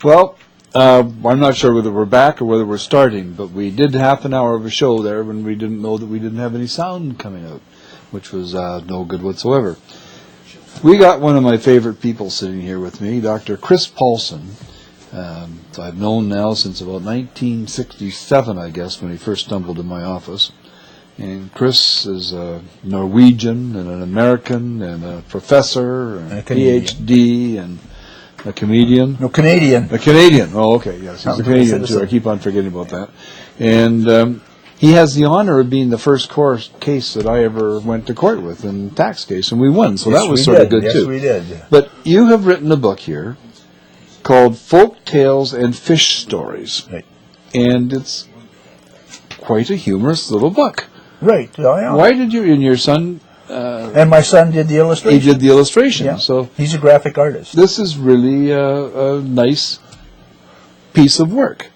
Well, I'm not sure whether we're back or whether we're starting, but we did half an hour of a show there when we didn't know that we didn't have any sound coming out, which was no good whatsoever. We got one of my favorite people sitting here with me, Dr. Kris Paulson. I've known now since about 1967, I guess, when he first stumbled in my office. And Kris is a Norwegian and an American and a professor and a PhD and a comedian. No, Canadian. A Canadian. Oh, okay, yes. He's a Canadian, too. I keep on forgetting about that. And he has the honor of being the first case that I ever went to court with in a tax case, and we won. So that was sort of good, too. Yes, we did. But you have written a book here called Folk Tales and Fish Stories. Right. And it's quite a humorous little book. Right. Oh, yeah. Why did you, and your son... and my son did the illustration. He did the illustration. Yeah. So he's a graphic artist. this is really a nice piece of work.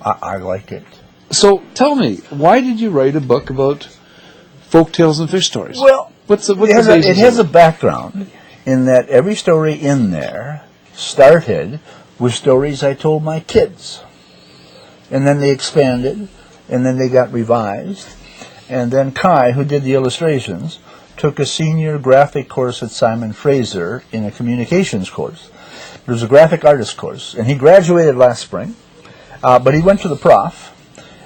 I like it. So tell me, why did you write a book about folk tales and fish stories? Well, it has a background in that every story in there started with stories I told my kids. And then they expanded, and then they got revised. And then Kai, who did the illustrations, took a senior graphic course at Simon Fraser in a communications course. It was a graphic artist course, and he graduated last spring. But he went to the prof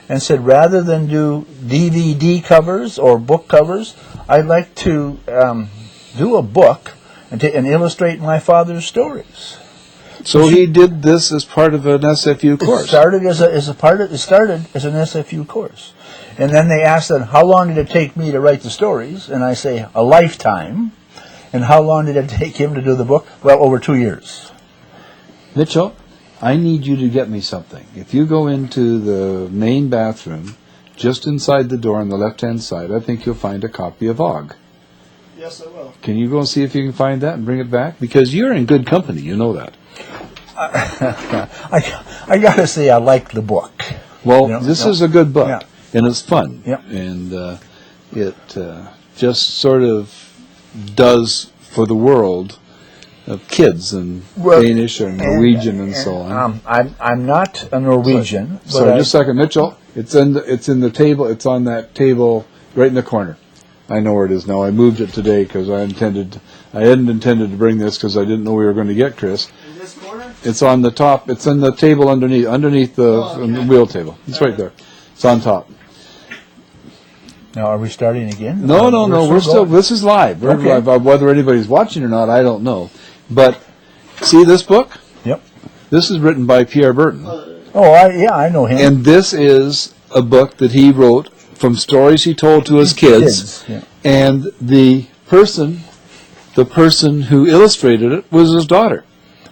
and said, rather than do DVD covers or book covers, I'd like to do a book and illustrate my father's stories. So he did this as part of an SFU course. It started as an SFU course. And then they asked them, how long did it take me to write the stories? And I say, a lifetime. And how long did it take him to do the book? Well, over 2 years. Mitchell, I need you to get me something. If you go into the main bathroom, just inside the door on the left-hand side, I think you'll find a copy of Og. Yes, I will. Can you go and see if you can find that and bring it back? Because you're in good company, you know that. I got to say, I like the book. Well, this is a good book. Yeah. And it's fun. Yep. And it just sort of does for the world of kids and Danish or Norwegian and so on. I'm not a Norwegian. Sorry, just a second, Mitchell. It's in the table. It's on that table right in the corner. I know where it is now. I moved it today because I hadn't intended to bring this because I didn't know we were going to get Kris. In this corner? It's on the top. It's in the table underneath the wheel table. It's right there. It's on top. Now, are we starting again? No. We're still. This is live. We're live. Whether anybody's watching or not, I don't know. But see this book? Yep. This is written by Pierre Burton. I know him. And this is a book that he wrote from stories he told to his kids. Yeah. And the person who illustrated it was his daughter.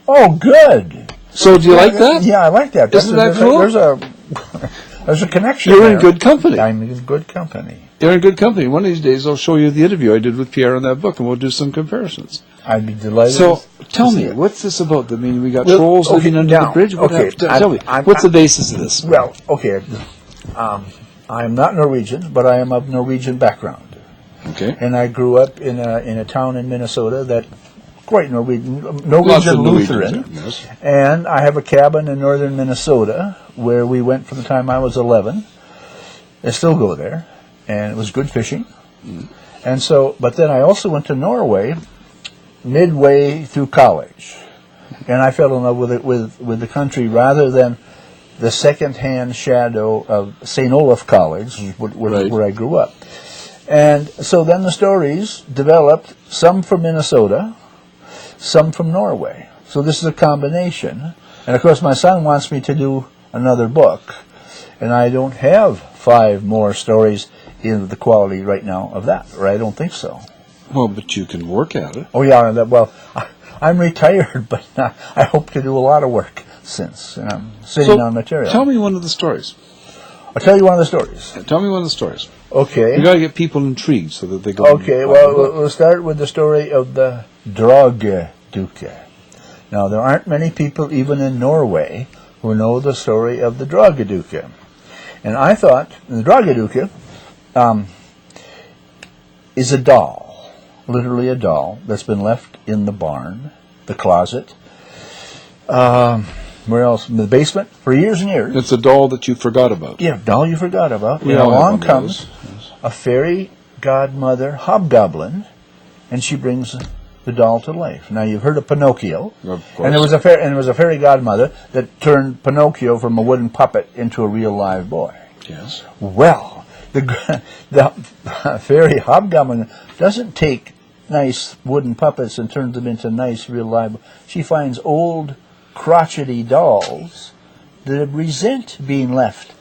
Oh, good. So do you like that? Yeah, I like that. Isn't that cool? There's a connection. You're in good company. I'm in good company. You're in good company. One of these days I'll show you the interview I did with Pierre on that book, and we'll do some comparisons. I'd be delighted. So tell me, what's this about? I mean, we got trolls living under the bridge. Tell me, what's the basis of this? Well, okay. I am not Norwegian, but I am of Norwegian background. Okay. And I grew up in a town in Minnesota that quite Norwegian Lutheran. Yes. And I have a cabin in northern Minnesota where we went from the time I was 11. I still go there, and it was good fishing. Mm. And so, but then I also went to Norway midway through college, and I fell in love with it with the country rather than the second-hand shadow of St. Olaf College, where I grew up. And so then the stories developed, some from Minnesota, some from Norway. So this is a combination. And of course my son wants me to do another book, and I don't have 5 more stories in the quality right now of that, or I don't think so. Well, but you can work at it. Oh yeah, I'm retired, but I hope to do a lot of work since, and I'm sitting on material. Tell me one of the stories. I'll tell you one of the stories. Tell me one of the stories. Okay. You got to get people intrigued so that they go. Okay, well, we'll start with the story of the Drageduke. Now, there aren't many people, even in Norway, who know the story of the Drageduke. And I thought the Drageduke is a doll, literally a doll, that's been left in the barn, the closet, Where else? In the basement for years and years. It's a doll that you forgot about. Yeah, doll you forgot about. We And all have along one of comes those. Yes. a fairy godmother hobgoblin, and she brings the doll to life. Now you've heard of Pinocchio, Of course. and there was a fairy godmother that turned Pinocchio from a wooden puppet into a real live boy. Yes. Well, the fairy hobgoblin doesn't take nice wooden puppets and turns them into nice real live. She finds old crotchety dolls that resent being left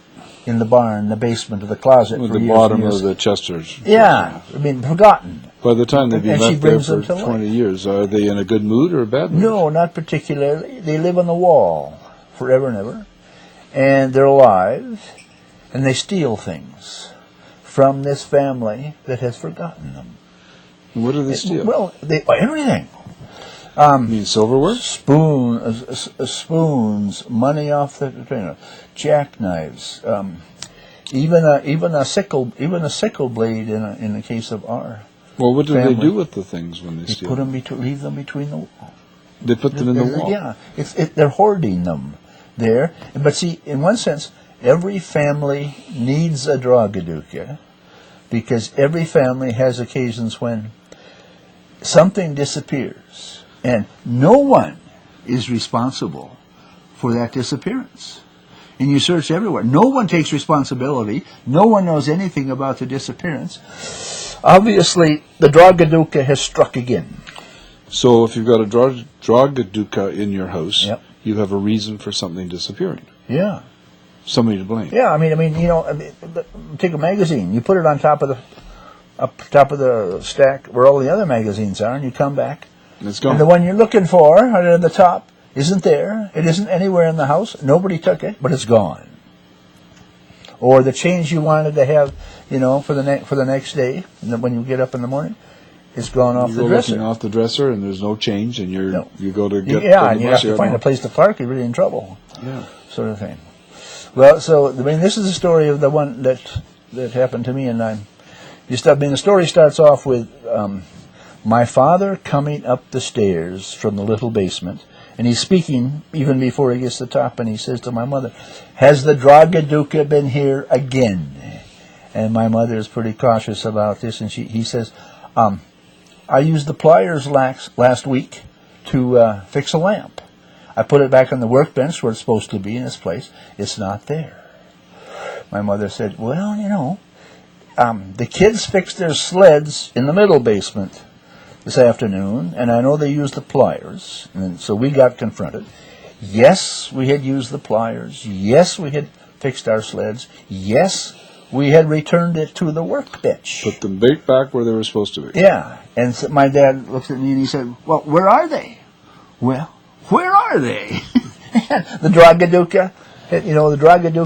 in the barn, the basement, or the closet With for the years bottom and of years. the chesters. Yeah, I mean, forgotten. By the time they've been And she left there brings for them to life. 20 years, are they in a good mood or a bad mood? No, not particularly. They live on the wall forever and ever, and they're alive, and they steal things from this family that has forgotten them. What do they steal? Well, everything. You mean silverware? Spoons, money off the trainer, jackknives, even a sickle blade in the case of our. Well, what do family. they do with the things when they They steal? put them leave them between the wall. They put them in the wall. Yeah, they're hoarding them there. But see, in one sense, every family needs a Dragaduka because every family has occasions when something disappears, and no one is responsible for that disappearance. And you search everywhere. No one takes responsibility. No one knows anything about the disappearance. Obviously, the Dragaduka has struck again. So if you've got a Dragaduka in your house, Yep. you have a reason for something disappearing. Yeah. Somebody to blame. Yeah, I mean, take a magazine. You put it on top of the stack where all the other magazines are, and you come back, It's gone. and the one you're looking for, right at the top, isn't there. It isn't anywhere in the house. Nobody took it, but it's gone. Or the change you wanted to have, for the next day, and then when you get up in the morning, it's gone off You the go dresser. looking off the dresser, and there's no change, and No. you go to get Yeah, the and you bus, have to find a place to park. You're really in trouble. Yeah. Sort of thing. Well, so this is the story of the one that happened to me, and the story starts off with my father coming up the stairs from the little basement, and he's speaking even before he gets to the top, and he says to my mother, "Has the Dragaduka been here again?" And my mother is pretty cautious about this, and he says, "I used the pliers last week to fix a lamp. I put it back on the workbench where it's supposed to be in its place. It's not there." My mother said, "Well, the kids fixed their sleds in the middle basement this afternoon, and I know they used the pliers, and so we got confronted. Yes, we had used the pliers. Yes, we had fixed our sleds. Yes, we had returned it to the workbench." Put them back where they were supposed to be. Yeah, and so my dad looked at me and he said, "Well, where are they?" "Well, where are they?" The Dragaduka,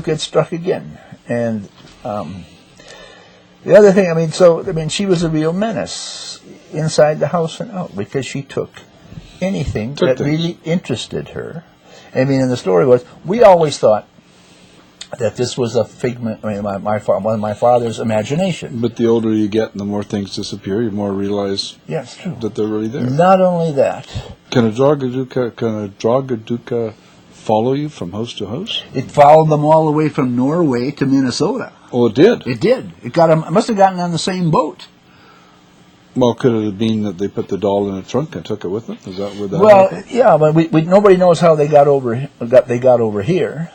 had struck again. And the other thing, she was a real menace inside the house and out because she took anything that really interested her. And the story was, we always thought that this was a figment, one of my father's imagination. But the older you get and the more things disappear, you more realize Yes, true. that they're really there. Not only that, Can a Dragaduka follow you from house to house? it followed them all the way from Norway to Minnesota. Oh, it did? It did. It must have gotten on the same boat. Well, could it have been that they put the doll in a trunk and took it with them? Is that where that Well, happened? yeah, but nobody knows how they got over here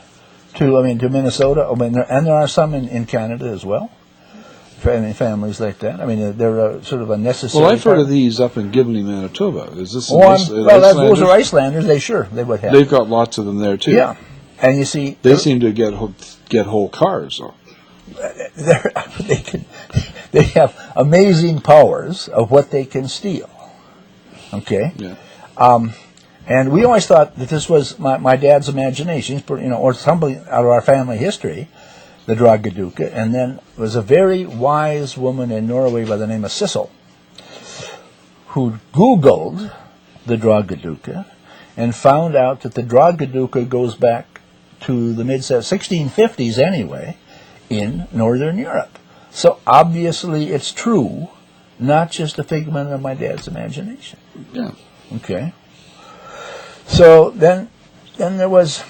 to Minnesota. And there are some in Canada as well. Families like that. They're sort of a necessary. Well, I've heard part. of these up in Gibney, Manitoba. Is this Those are Icelanders. They would have. They've got lots of them there too. Yeah, and you see, They seem to get whole cars. Though. they have amazing powers of what they can steal. Okay. Yeah. And we always thought that this was my dad's imagination, or somebody out of our family history, the Dragaduka. And then there was a very wise woman in Norway by the name of Sissel who Googled the Dragaduka and found out that the Dragaduka goes back to the mid-1650s anyway in Northern Europe. So obviously it's true, not just a figment of my dad's imagination. Yeah. Okay. So then then there was